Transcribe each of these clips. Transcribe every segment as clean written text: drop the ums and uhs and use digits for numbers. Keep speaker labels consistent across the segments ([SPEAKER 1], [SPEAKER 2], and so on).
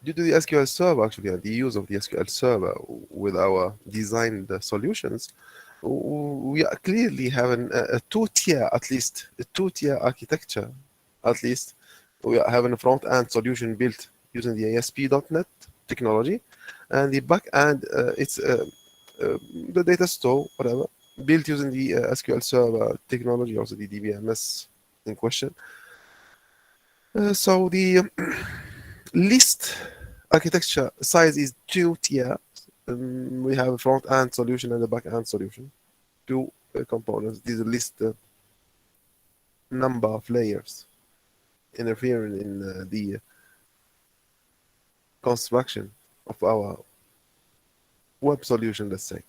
[SPEAKER 1] due to the SQL Server actually and the use of the SQL Server with our designed solutions, we are clearly having a two-tier, at least a two-tier architecture. At least we are having a front-end solution built using the ASP.NET technology, and the back-end it's the data store, whatever, built using the SQL Server technology, also the DBMS in question. So the list architecture size is two tier. We have a front end solution and a back end solution. Two components. These list number of layers interfering in the construction of our web solution, let's say.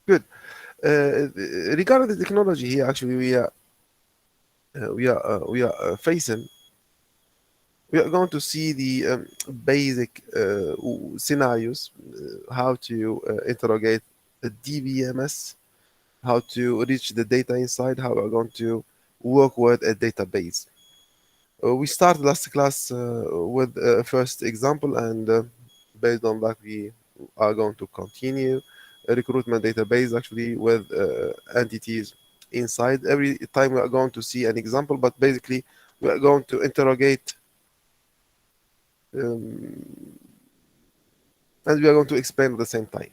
[SPEAKER 1] Good. Regarding the technology here, actually, we are facing. We are going to see the basic scenarios, how to interrogate the DBMS, how to reach the data inside, how we're going to work with a database. We started last class with a first example, and based on that, we are going to continue a recruitment database actually with entities inside. Every time we are going to see an example, but basically we are going to interrogate and we are going to explain at the same time.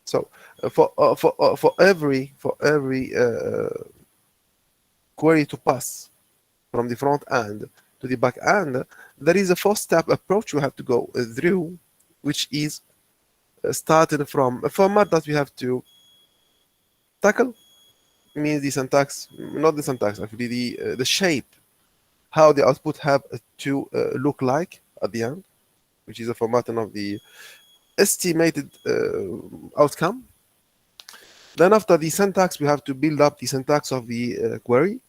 [SPEAKER 1] So for every query to pass from the front end to the back end, there is a four-step approach we have to go through, which is starting from a format that we have to tackle. Means the syntax, not the syntax, actually the shape, how the output have to look like at the end, which is a formatting of the estimated outcome. Then after the syntax, we have to build up the syntax of the query.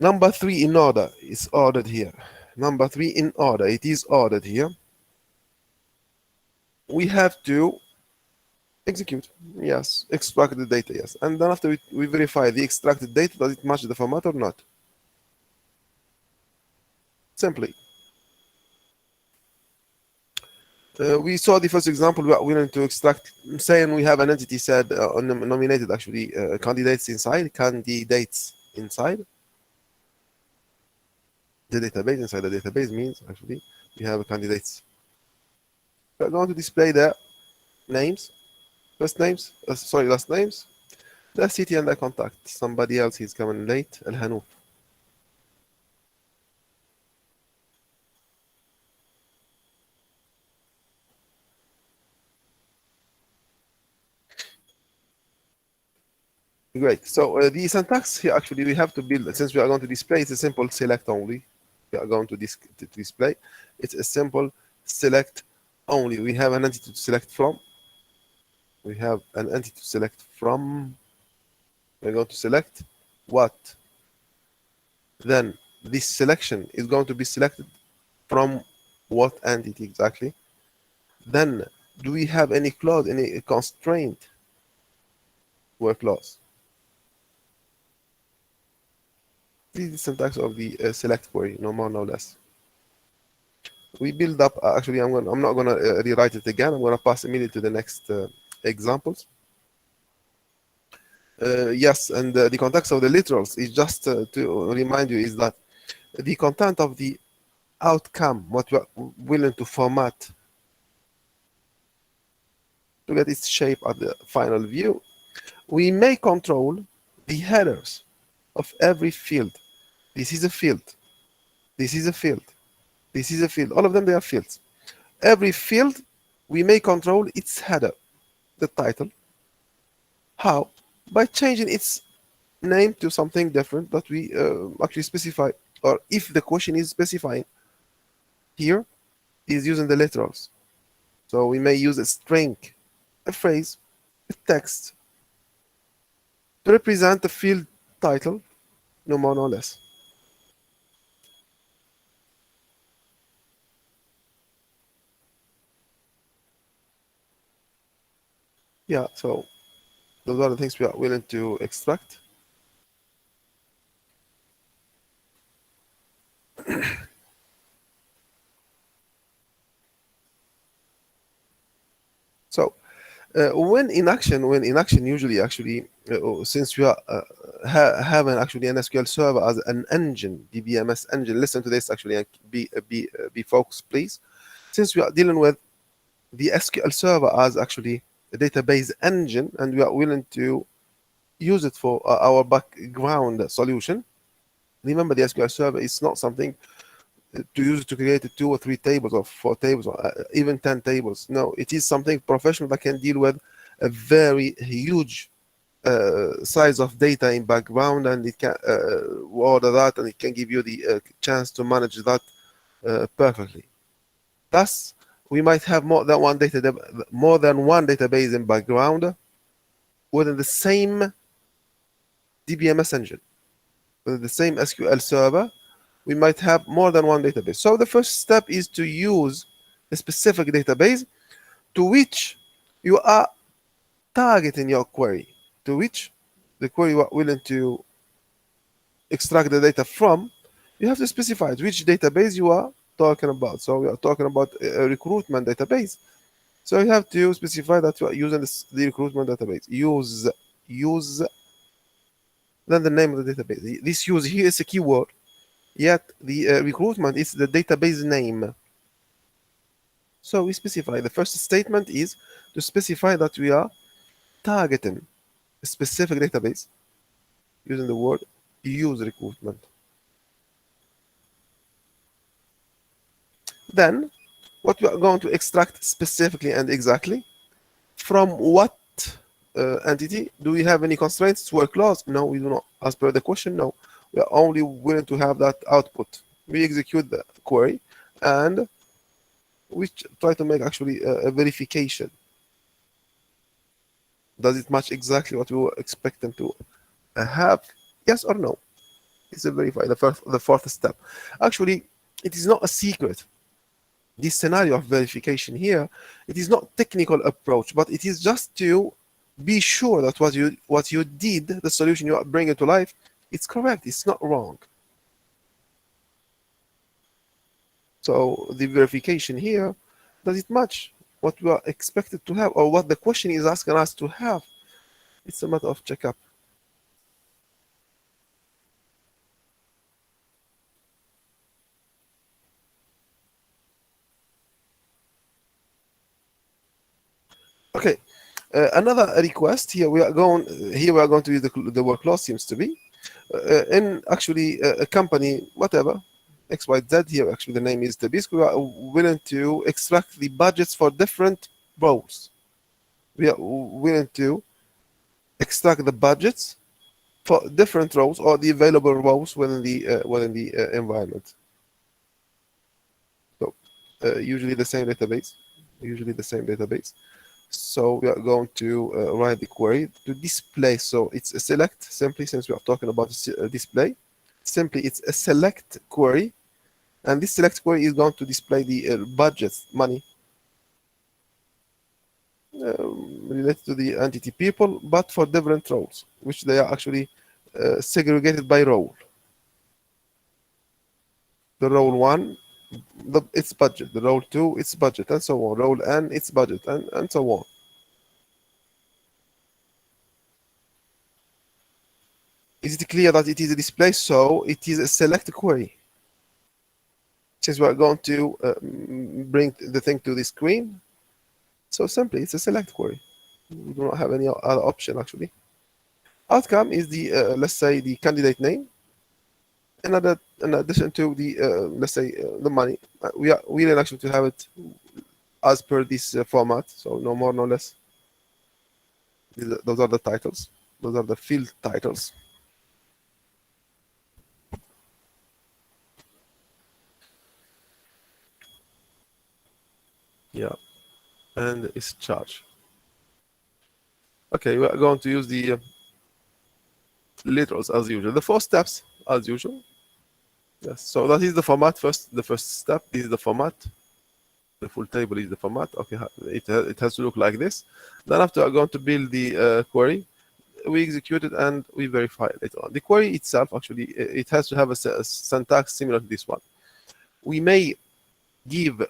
[SPEAKER 1] Number 3 in order is ordered here. Number 3 in order, it is ordered here. We have to execute, yes, extract the data, yes. And then after we verify the extracted data, does it match the format or not? Simply. We saw the first example. We are willing to extract, saying we have an entity said nominated actually candidates inside the database. Inside the database means actually we have candidates. We are going to display the names, last names, the city and the contact. Somebody else is coming late. Al Hanouf. Great. So the syntax here, actually, we have to build, since we are going to display, it's a simple select only. We are going to display. It's a simple select only. We have an entity to select from. We have an entity to select from. We're going to select what? Then this selection is going to be selected from what entity exactly? Then do we have any clause, any constraint? Where clause? This is the syntax of the select query, no more, no less. We build up. Actually, I'm not gonna rewrite it again. I'm gonna pass immediately to the next examples. Yes, and the context of the literals is just to remind you is that the content of the outcome, what we are willing to format to get its shape at the final view, we may control the headers of every field. This is a field. This is a field. This is a field. All of them, they are fields. Every field, we may control its header, the title. How? By changing its name to something different that we actually specify, or if the question is specifying here, is using the literals. So we may use a string, a phrase, a text to represent the field title, no more, no less. Yeah, so those are the things we are willing to extract. When in action, usually actually, since we are having actually an SQL Server as an engine, DBMS engine. Listen to this actually and be focused, please. Since we are dealing with the SQL Server as actually a database engine, and we are willing to use it for our background solution. Remember, the SQL Server is not something to use it to create 2 or 3 tables or 4 tables or even 10 tables. No, it is something professional that can deal with a very huge size of data in background, and it can order that, and it can give you the chance to manage that perfectly. Thus, we might have more than one database in background within the same DBMS engine, within the same SQL Server. We might have more than one database. So the first step is to use a specific database to which you are targeting your query, to which the query you are willing to extract the data from. You have to specify which database you are talking about. So we are talking about a recruitment database. So you have to specify that you are using the recruitment database. Use, then the name of the database. This use here is a keyword, yet the recruitment is the database name. So we specify, the first statement is to specify that we are targeting a specific database using the word use recruitment. Then what we are going to extract specifically and exactly from what entity. Do we have any constraints to our clause? No, we do not. As per the question, no. We are only willing to have that output. We execute the query and we try to make actually a verification. Does it match exactly what we were expecting to have? Yes or no? It's a verify, the fourth step. Actually, it is not a secret. This scenario of verification here, it is not technical approach, but it is just to be sure that what you did, the solution you are bringing to life, it's correct, it's not wrong. So the verification here, does it match what we are expected to have or what the question is asking us to have? It's a matter of checkup. Okay, another request here. We are going to use the word clause, seems to be in actually a company, whatever, XYZ here. Actually, the name is Tabisco. We are willing to extract the budgets for different roles. We are willing to extract the budgets for different roles or the available roles within the environment. So usually the same database. So we are going to write the query to display. So it's a select, simply, since we are talking about display. Simply, it's a select query, and this select query is going to display the budgets, money, related to the entity people, but for different roles, which they are actually segregated by role. The role 1, its budget. The role 2, its budget, and so on. Role N, its budget, and so on. Is it clear that it is a display? So it is a select query. Since we are going to bring the thing to the screen, so simply it's a select query. We do not have any other option actually. Outcome is the let's say the candidate name. In addition to the let's say the money, we are willing actually to have it as per this format. So no more, no less. Those are the titles. Those are the field titles. Yeah, and it's charge. Okay, we are going to use the literals as usual. The 4 steps as usual. Yes, so that is the format first. The first step is the format. The full table is the format. Okay, it has to look like this. Then after I'm going to build the query, we execute it and we verify it later on. The query itself, actually, it has to have a syntax similar to this one. We may give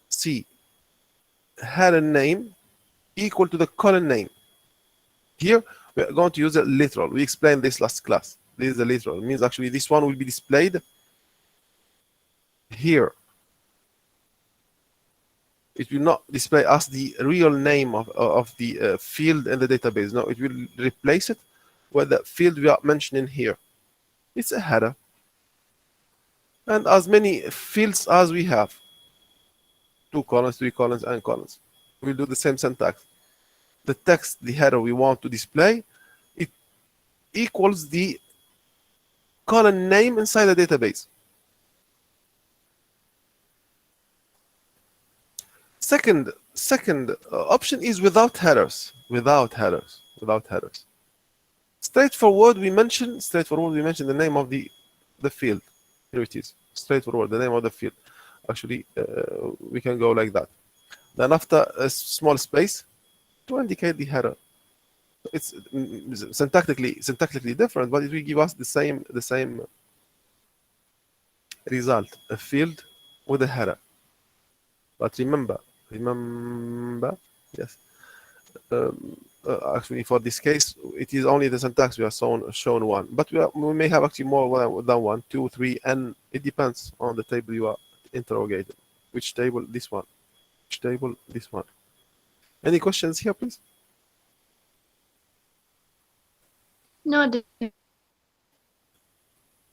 [SPEAKER 1] C header name equal to the column name. Here we are going to use a literal. We explained this last class. This is a literal. It means actually this one will be displayed here. It will not display as the real name of the field in the database. No, it will replace it with the field we are mentioning here. It's a header. And as many fields as we have, 2 columns, 3 columns, and columns. We'll do the same syntax. The text, the header we want to display, it equals the column name inside the database. Second option is without headers. Without headers. Straightforward, we mentioned the name of the field. Here it is. Straightforward, the name of the field. Actually, we can go like that. Then after a small space to indicate the header. It's syntactically different, but it will give us the same result, a field with a header. But remember, yes. Actually, for this case, it is only the syntax we are shown one, but we may have actually more than 1, 2, 3, and it depends on the table you are interrogating. Which table? This one. Which table? This one. Any questions here, please?
[SPEAKER 2] No.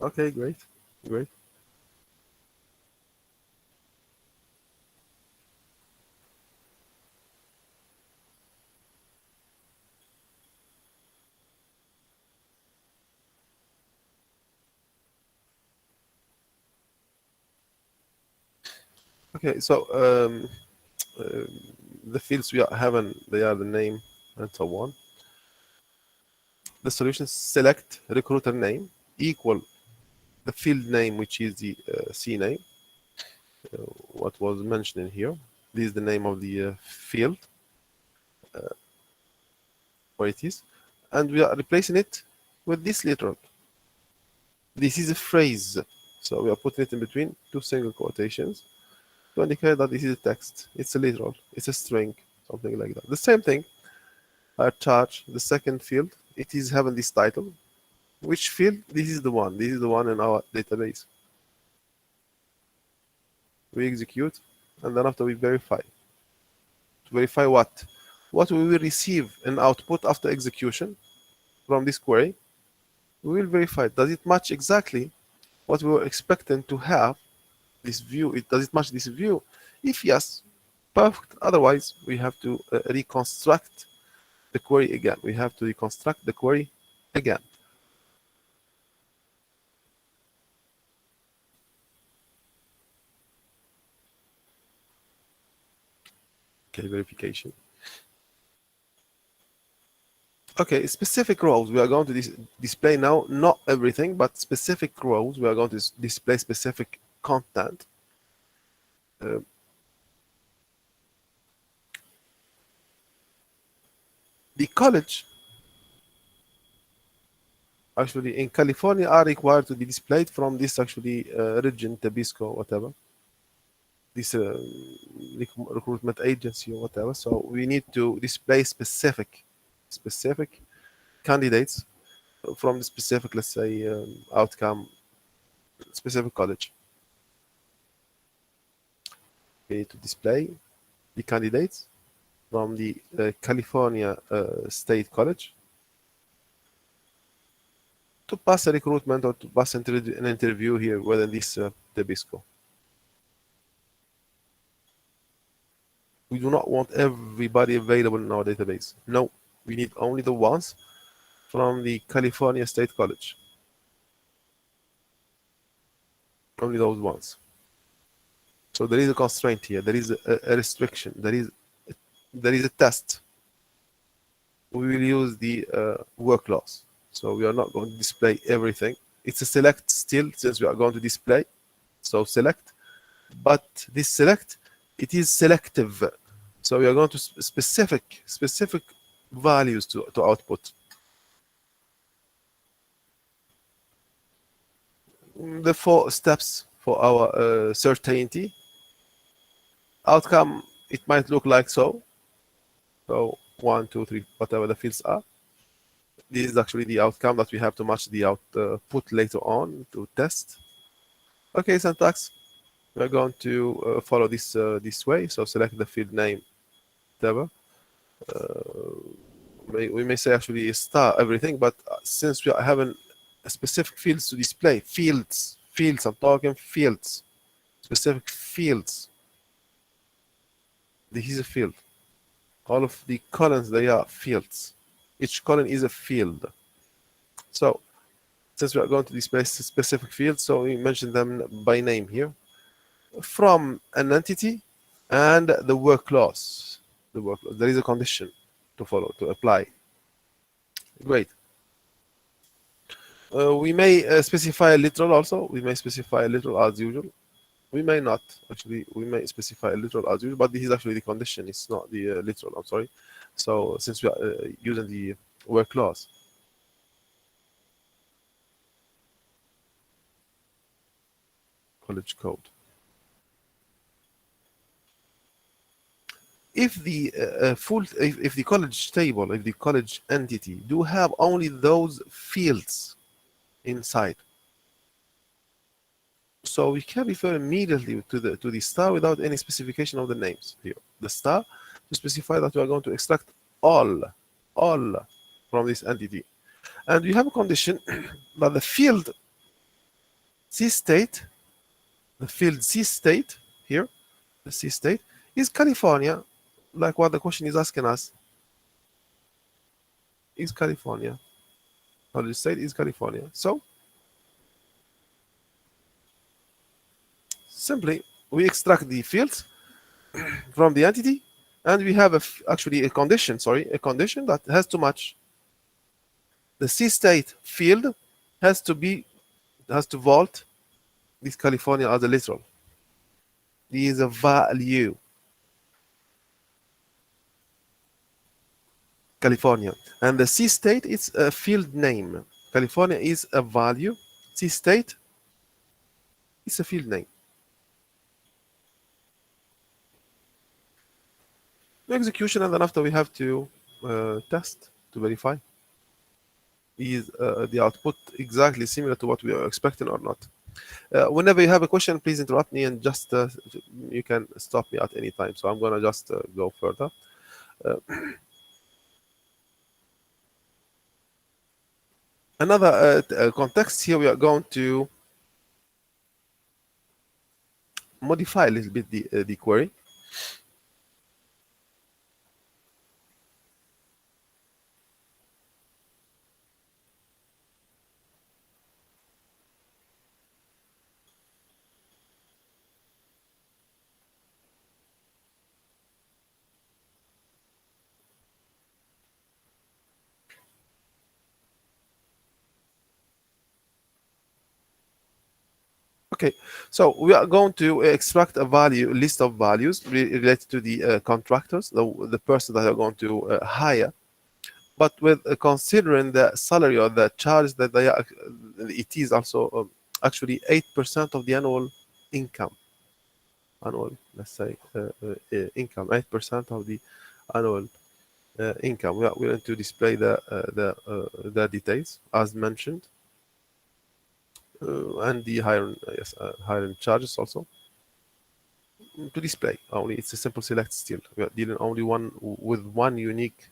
[SPEAKER 1] Okay, great. Okay, so the fields we are having, they are the name and so on. The solution: select recruiter name equal the field name, which is the C name, what was mentioned here. This is the name of the field, where it is, and we are replacing it with this literal. This is a phrase, so we are putting it in between 2 single quotations to indicate that this is a text. It's a literal, it's a string, something like that. The same thing, our charge, the second field, it is having this title. Which field? This is the one in our database. We execute, and then after we verify. To verify what? What we will receive in output after execution from this query. We will verify, does it match exactly what we were expecting to have, this view? Does it match this view? If yes, perfect. Otherwise, we have to reconstruct the query again. Okay, verification. Okay, specific rows we are going to display now, not everything, but specific rows. We are going to display specific content. The college, actually in California, are required to be displayed from this actually region, Tabisco, whatever. This recruitment agency or whatever. So we need to display specific candidates from the specific, let's say, outcome, specific college. We need to display the candidates from the California State College to pass a recruitment or to pass an interview here within this Tabisco. We do not want everybody available in our database. No, we need only the ones from the California State College. Only those ones. So there is a constraint here. There is a restriction. There is a test. We will use the work loss. So we are not going to display everything. It's a select still, since we are going to display. So select. But this select, it is selective. So we are going to specific values to output. The 4 steps for our certainty. Outcome, it might look like so. So 1, 2, 3, whatever the fields are. This is actually the outcome that we have to match the output later on to test. Okay, syntax. We're going to follow this way. So select the field name, whatever. We may say actually star everything, but since we are having specific fields to display, fields, I'm talking fields, specific fields. This is a field. All of the columns, they are fields. Each column is a field. So since we are going to display specific fields, so we mention them by name here. From an entity and the word clause. There is a condition to follow, to apply. Great. We may specify a literal also. We may specify a literal as usual. We may not. Actually, we may specify a literal as usual, but this is actually the condition. It's not the literal. I'm sorry. So since we are using the word clause. College code. If the if the college table, if the college entity do have only those fields inside, so we can refer immediately to the star without any specification of the names here. The star to specify that we are going to extract all from this entity, and we have a condition that the field C state, the field C state here, the C state is California, like what the question is asking us. Is California. College state is California. So simply we extract the fields from the entity, and we have actually a condition, a condition that has to match. The C state field has to vault this California as a literal. This is a value. California. And the C state is a field name. California is a value. C state is a field name. Execution, and then after we have to test to verify is the output exactly similar to what we are expecting or not. Whenever you have a question, please interrupt me, and just you can stop me at any time. So I'm gonna just go further. Another context here, we are going to modify a little bit the query. Okay, so we are going to extract a list of values related to the contractors, the person that are going to hire, but with considering the salary or the charge that they are, it is also actually 8% of the annual income. Let's say income, 8% of the annual income. We are going to display the details as mentioned. And the hiring charges also to display only. It's a simple select still. We are dealing only with one unique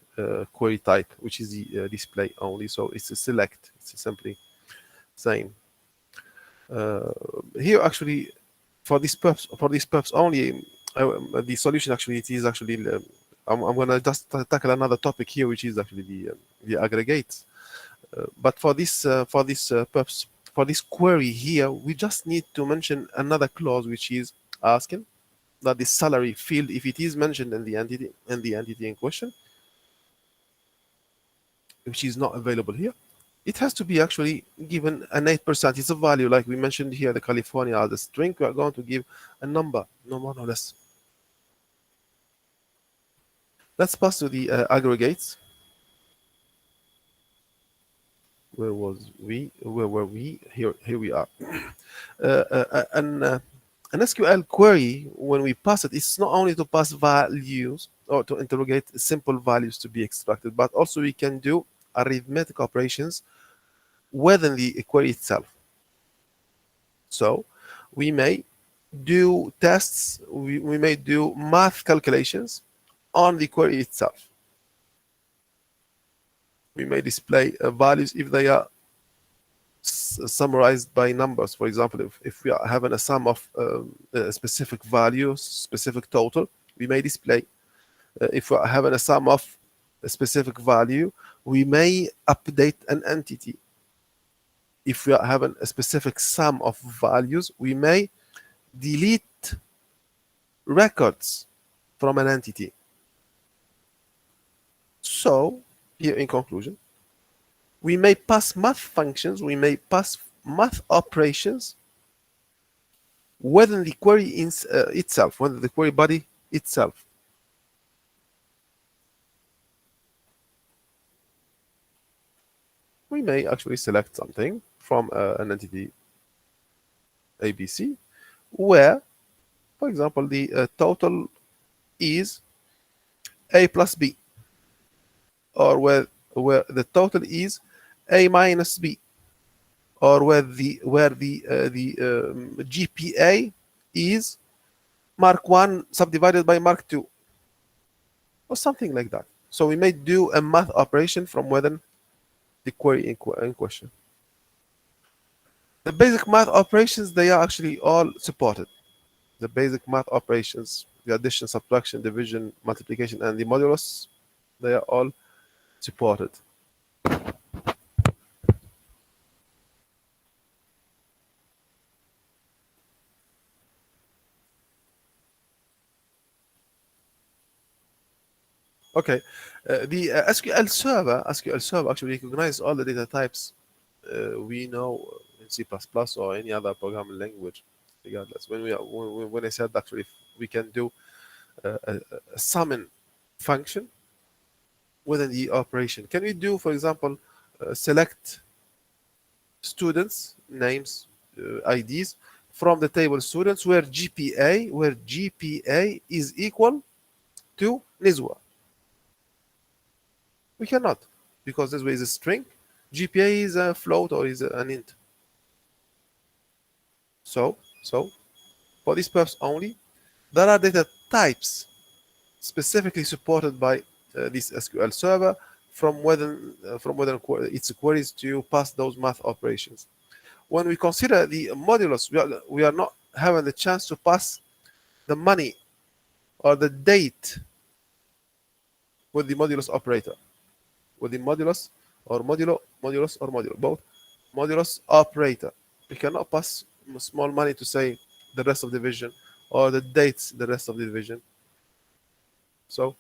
[SPEAKER 1] query type, which is the display only. So it's a select. It's simply saying here actually for this purpose only. The solution actually it is actually I'm gonna just tackle another topic here, which is actually the aggregates. But for this purpose, for this query here, we just need to mention another clause, which is asking that the salary field, if it is mentioned in the entity in question, which is not available here, it has to be actually given an 8%. It's a value, like we mentioned here, the California as a string. We are going to give a number, no more, no less. Let's pass to the aggregates. Where was we? Where were we? Here we are. An SQL query, when we pass it, it's not only to pass values or to interrogate simple values to be extracted, but also we can do arithmetic operations within the query itself. So we may do tests, we may do math calculations on the query itself. We may display values if they are summarized by numbers. For example, if we are having a sum of specific values, specific total, we may display. If we are having a sum of a specific value, we may update an entity. If we are having a specific sum of values, we may delete records from an entity. So, here in conclusion, we may pass math functions, we may pass math operations within the query itself, within the query body itself. We may actually select something from an entity ABC, where, for example, the total is A plus B, or where the total is A minus B, or where the GPA is Mark 1 subdivided by Mark 2, or something like that. So we may do a math operation from within the query in question. The basic math operations, they are actually all supported. The basic math operations, the addition, subtraction, division, multiplication, and the modulus, they are all supported. Okay, the SQL Server actually recognizes all the data types we know in C++ or any other programming language, regardless. When I said actually if we can do a summon function within the operation, can we do, for example, select students names, IDs from the table students where GPA is equal to Nizwa? We cannot, because this way is a string. GPA is a float or is an int. So for this purpose only, there are data types specifically supported by this SQL Server from within its queries to pass those math operations. When we consider the modulus, we are not having the chance to pass the money or the date with the modulus operator. With the modulus or modulus or modulo, both modulus operator. We cannot pass small money to say the rest of the division or the dates the rest of the division. So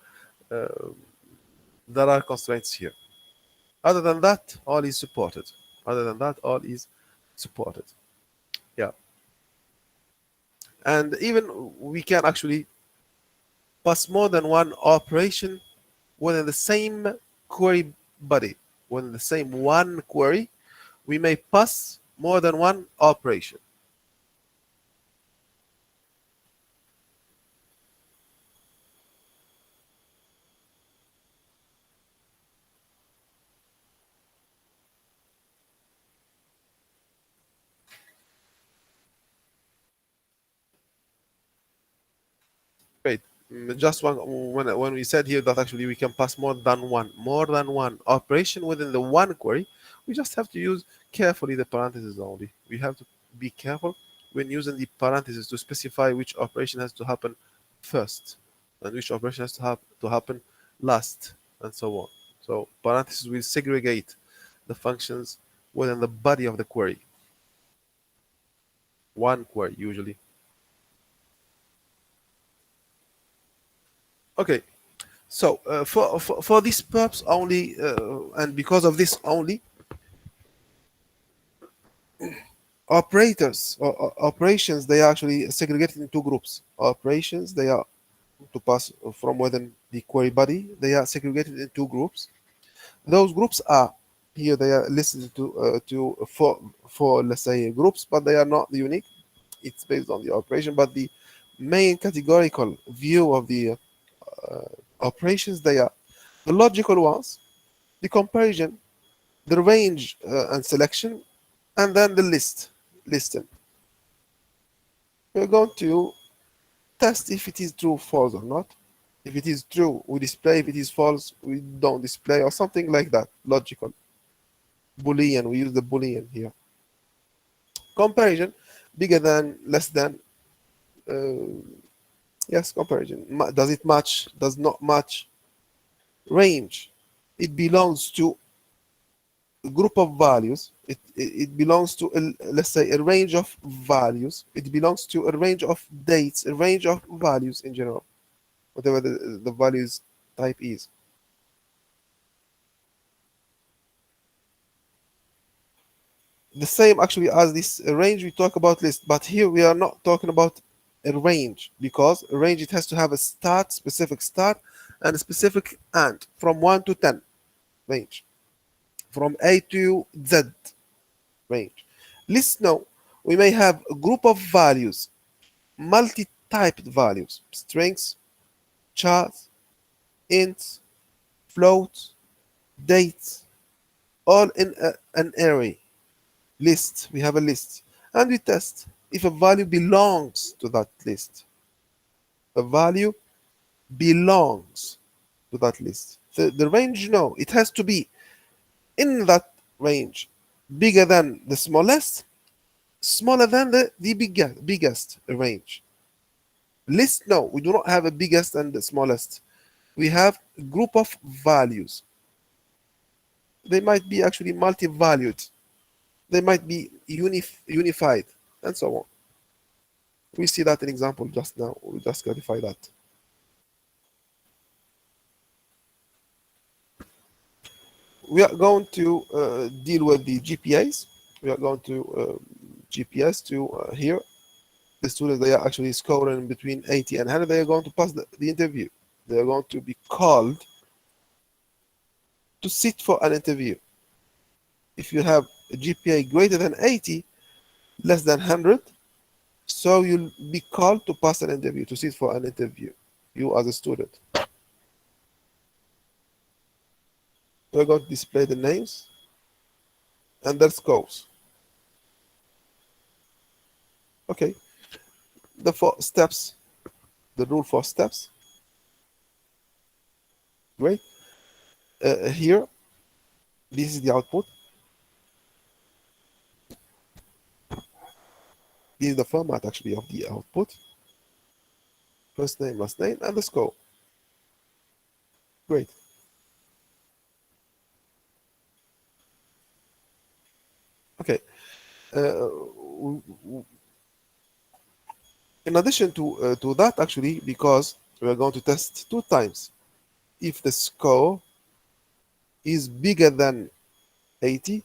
[SPEAKER 1] there are constraints here. Other than that, all is supported. Yeah. And even we can actually pass more than one operation within the same query body. Within the same one query, we may pass more than one operation. Great. Just when we said here that actually we can pass more than one operation within the one query, we just have to use carefully the parentheses only. We have to be careful when using the parentheses to specify which operation has to happen first and which operation has to happen last, and so on. So parentheses will segregate the functions within the body of the query. One query usually. Okay, so for this purpose only, and because of this only, operators or operations, they are actually segregated in two groups. Operations, they are to pass from within the query body, they are segregated in two groups. Those groups are here, they are listed to four, let's say, groups, but they are not unique. it's based on the operation, but the main categorical view of the operations, they are the logical ones, the comparison, the range and selection, and then the listing. We're going to test if it is true, false, or not. If it is true, we display. If it is false, we don't display, or something like that. Logical. Boolean, we use the Boolean here. Comparison, bigger than, less than. Yes, comparison. Does it match? Does not match? Range, it belongs to a group of values. It belongs to, let's say, a range of values. It belongs to a range of dates, a range of values in general, whatever the values type is. The same actually as this range we talk about list, but here we are not talking about a range, because a range, it has to have a start, specific start, and a specific end, from 1 to 10 range, from A to Z range. List, no, we may have a group of values, multi-typed values, strings, charts, ints, floats, dates, all in an array. List, we have a list, and we test if a value belongs to that list. A value belongs to that list. The range, no, it has to be in that range, bigger than the smallest, smaller than the biggest range. List, no, we do not have a biggest and the smallest. We have a group of values. They might be actually multi-valued. They might be unified, and so on. We see that in example just now. We'll just clarify that. We are going to deal with the GPAs. We are going to GPS to here. The students, they are actually scoring between 80 and 100. They are going to pass the interview. They are going to be called to sit for an interview. If you have a GPA greater than 80, less than 100, so you'll be called to pass an interview, to sit for an interview, you as a student. We're going to display the names and their scores. Okay, the 4 steps, the rule 4 steps. Great. Here, this is the output. This is the format actually of the output. First name, last name, and the score. Great. Okay. In addition to that, actually, because we are going to test 2 times, if the score is bigger than 80,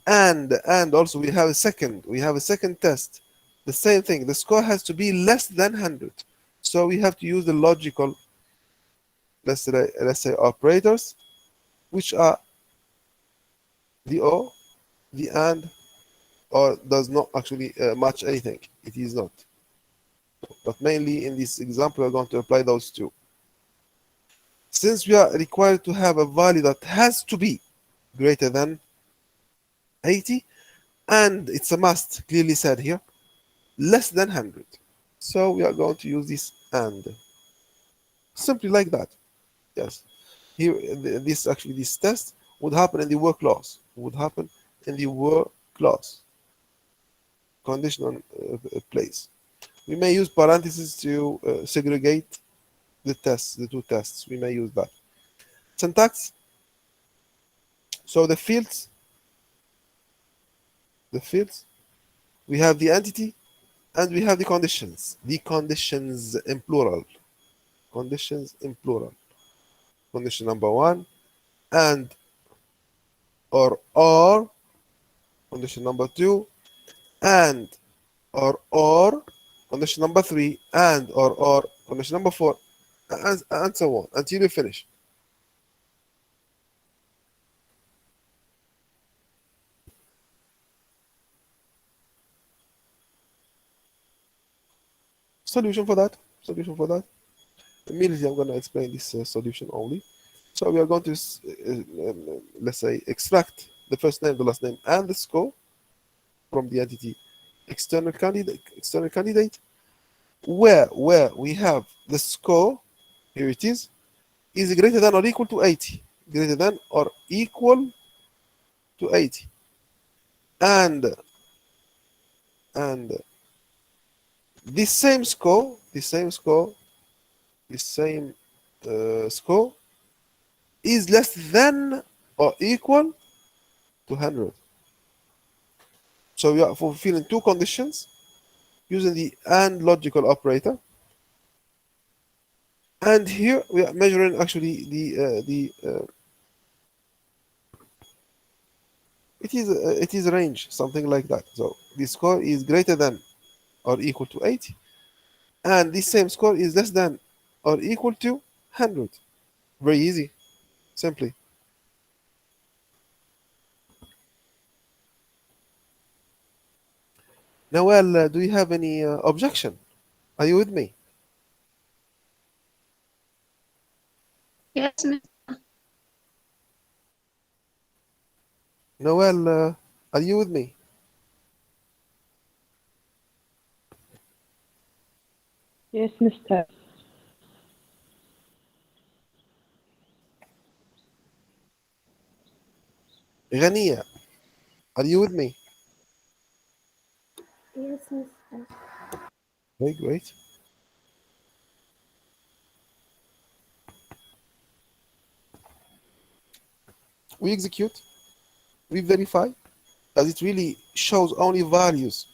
[SPEAKER 1] and also we have a second test, the same thing, the score has to be less than 100. So we have to use the logical, let's say operators, which are the or, the and, or does not actually match anything. It is not. But mainly in this example, we're going to apply those 2. Since we are required to have a value that has to be greater than 80, and it's a must, clearly said here, less than 100. So we are going to use this and. Simply like that. Yes. Here, this test would happen in the work clause. Would happen in the work clause. Conditional place. We may use parentheses to segregate the tests, the 2 tests. We may use that. Syntax. So the fields, we have the entity and we have the conditions. The conditions in plural. Conditions in plural. Condition number 1, and or. Condition number 2, and or. Condition number 3, and or. Condition number 4, and so on until you finish. Solution for that. Immediately I'm going to explain this solution only. So we are going to, let's say, extract the first name, the last name, and the score from the entity external candidate, where we have the score, here it is greater than or equal to 80, greater than or equal to 80, and this same score is less than or equal to 100. So we are fulfilling two conditions using the AND logical operator. And here we are measuring actually it is a range, something like that. So the score is greater than or equal to 80, and this same score is less than or equal to 100. Very easy, simply. Noel, do you have any objection? Are you with me?
[SPEAKER 2] Yes, Miss.
[SPEAKER 1] Noel, are you with me?
[SPEAKER 3] Yes, Mister.
[SPEAKER 1] Ghania, are you with me?
[SPEAKER 4] Yes, Mister.
[SPEAKER 1] Very great. We execute, we verify. Does it really shows only values,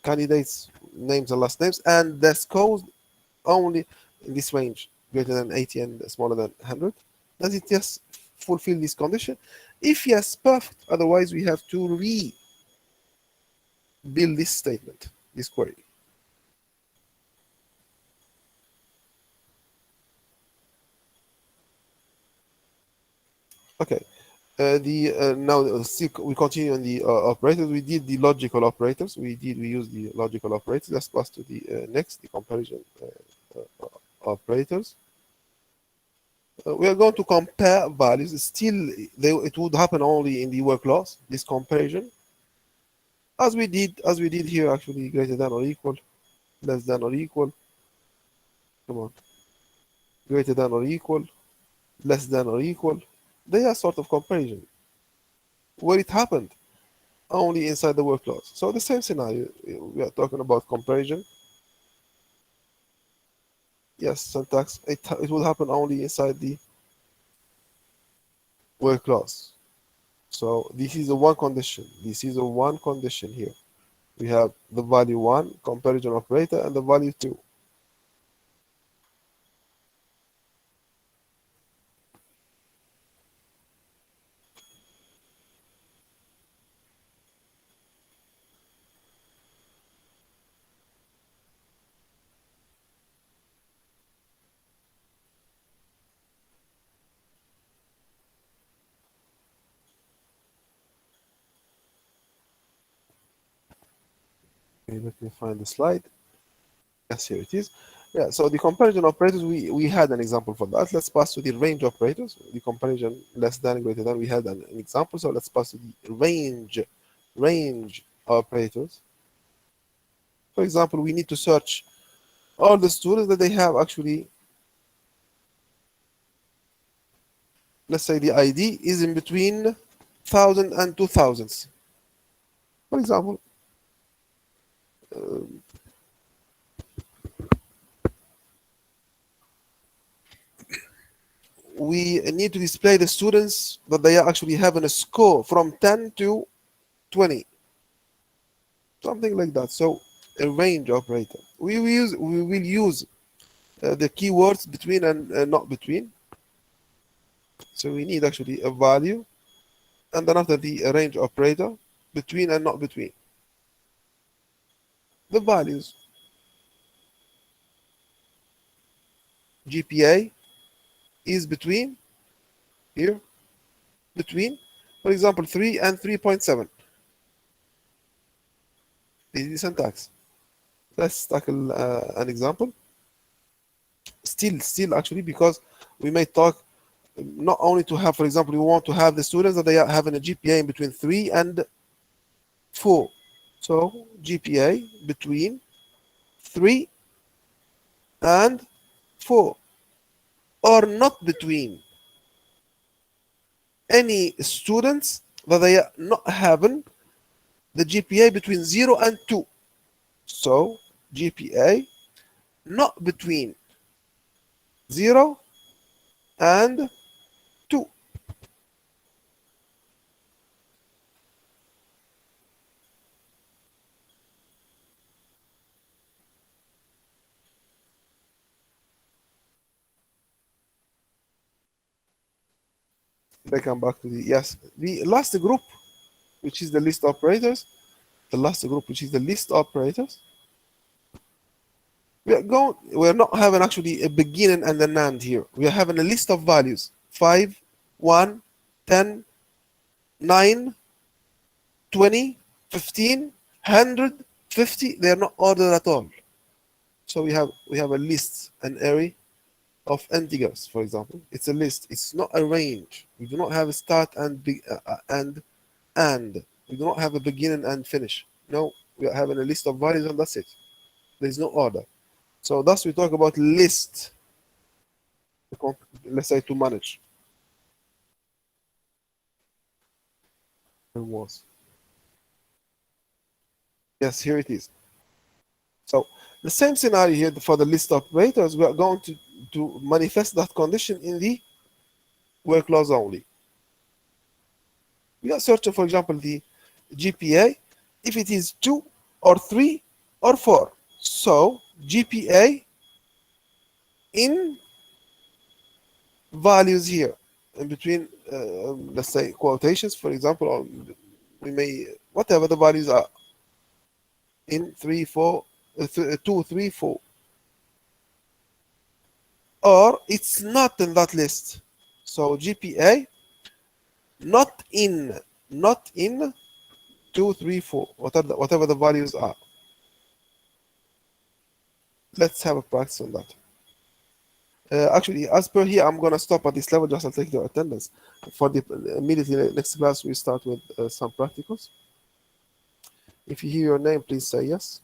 [SPEAKER 1] candidates, names and last names, and the scores only in this range, greater than 80 and smaller than 100? Does it just fulfill this condition? If yes, perfect. Otherwise, we have to rebuild this statement, this query. Okay. Now we continue on the operators. We did the logical operators. We used the logical operators. Let's pass to the next, the comparison operators. We are going to compare values. Still, it would happen only in the word clause, this comparison, as we did here, actually, greater than or equal, less than or equal. Come on, greater than or equal, less than or equal. They are sort of comparison where it happened only inside the word clause. So the same scenario, we are talking about comparison. Yes, syntax. It will happen only inside the word clause. So this is a one condition. This is a one condition here. We have the value 1 comparison operator and the value 2. Okay, let me find the slide. Yes, here it is. Yeah, so the comparison operators, we had an example for that. Let's pass to the range operators. The comparison less than, greater than, we had an example. So let's pass to the range operators. For example, we need to search all the students that they have actually. Let's say the ID is in between 1,000 and 2,000. For example, we need to display the students that they are actually having a score from 10 to 20, something like that. So a range operator. We will use the keywords between and not between. So we need actually a value, and then after the range operator, between and not between. The values GPA is between here, between, for example, 3 and 3.7. This is the syntax. Let's tackle an example. Still actually, because we may talk not only to have, for example, we want to have the students that they are having a GPA in between 3 and 4. So GPA between 3 and 4, or not between. Any students that they are not having the GPA between 0 and 2. So GPA not between 0 and 2. They come back to the last group, which is the list operators. The last group, which is the list operators. We're not having actually a beginning and an end here. We are having a list of values: 5, 1, 10, 9, 20, 15, 100, 50. They are not ordered at all. So we have a list, an array of integers, for example. It's a list. It's not a range. We do not have a start and and. We do not have a beginning and finish. No, we are having a list of values and that's it. There is no order. So thus we talk about list. Let's say to manage. It was. Yes, here it is. So the same scenario here for the list operators. We are going to manifest that condition in the where clause only. We are searching, for example, the GPA, if it is 2 or 3 or 4. So GPA in values here, in between, let's say, quotations, for example, or we may, whatever the values are, in 3, 4, 2, 3, 4. Or it's not in that list. So GPA not in 2, 3, 4, whatever the values are. Let's have a practice on that. Actually, as per here, I'm going to stop at this level, just to take the attendance. For the immediately next class, we start with some practicals. If you hear your name, please say yes.